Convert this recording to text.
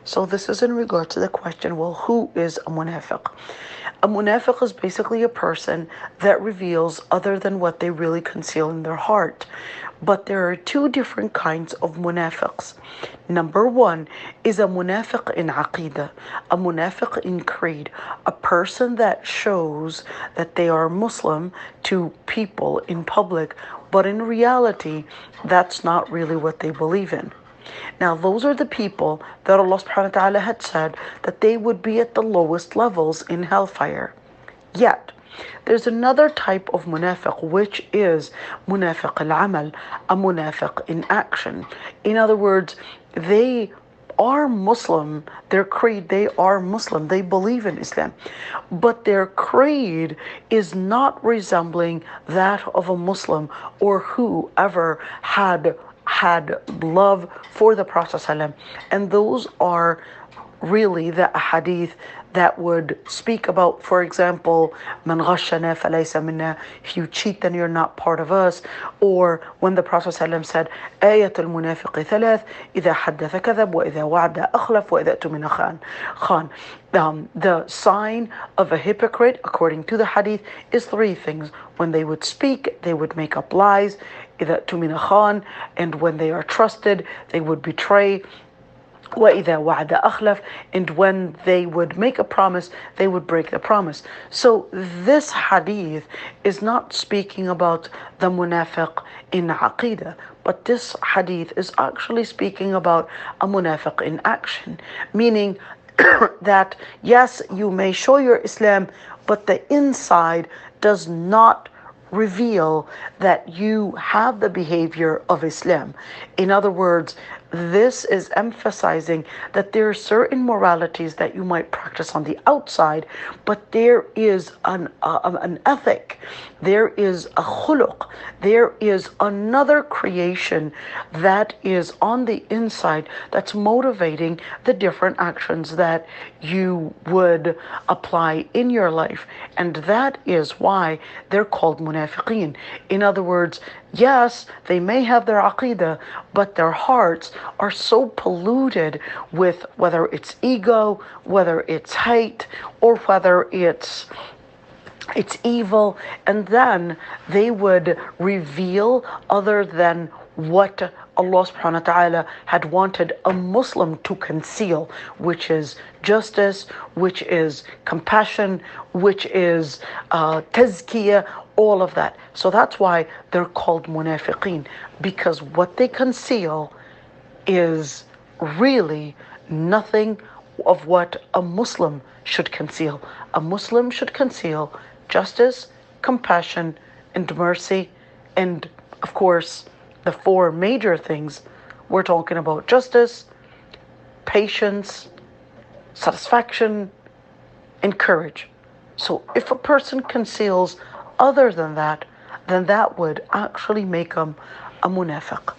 So this is in regard to the question, well, who is a munafiq? A munafiq is basically a person that reveals other than what they really conceal in their heart. But there are two different kinds of munafiqs. Number one is a munafiq in aqidah, a munafiq in creed, a person that shows that they are Muslim to people in public, but in reality, that's not really what they believe in. Now, those are the people that Allah subhanahu wa ta'ala had said that they would be at the lowest levels in hellfire. Yet, there's another type of munafiq, which is munafiq al-amal, a munafiq in action. In other words, they are Muslim, their creed, they are Muslim, they believe in Islam, but their creed is not resembling that of a Muslim or whoever had love for the Prophet ﷺ. And those are really the hadith that would speak about, for example, man ghashana falaysa minna, if you cheat then you're not part of us, or when the Prophet ﷺ said ayatul munafiqi thalath, idha haddatha kadhab wa idha wa'ada akhlaf wa idha tumina khan. The sign of a hypocrite, according to the hadith, is three things. When they would speak, they would make up lies, idha tumina khan, and when they are trusted, they would betray. وَإِذَا وَعَدَ أَخْلَفَ, and when they would make a promise, they would break the promise. So this hadith is not speaking about the munafiq in aqidah, but this hadith is actually speaking about a munafiq in action, meaning that yes, you may show your Islam, but the inside does not reveal that you have the behavior of Islam. In other words, this is emphasizing that there are certain moralities that you might practice on the outside, but there is an ethic, there is a khuluq, there is another creation that is on the inside that's motivating the different actions that you would apply in your life. And that is why they're called munafiqeen. In other words, yes, they may have their aqidah, but their hearts are so polluted with whether it's ego, whether it's hate, or whether it's evil, and then they would reveal other than what Allah subhanahu wa ta'ala had wanted a Muslim to conceal, which is justice, which is compassion, which is tazkiyah, all of that. So that's why they're called munafiqeen, because what they conceal is really nothing of what a Muslim should conceal. A Muslim should conceal justice, compassion, and mercy, and of course, the four major things we're talking about: justice, patience, satisfaction, and courage. So if a person conceals other than that, then that would actually make him a munafiq.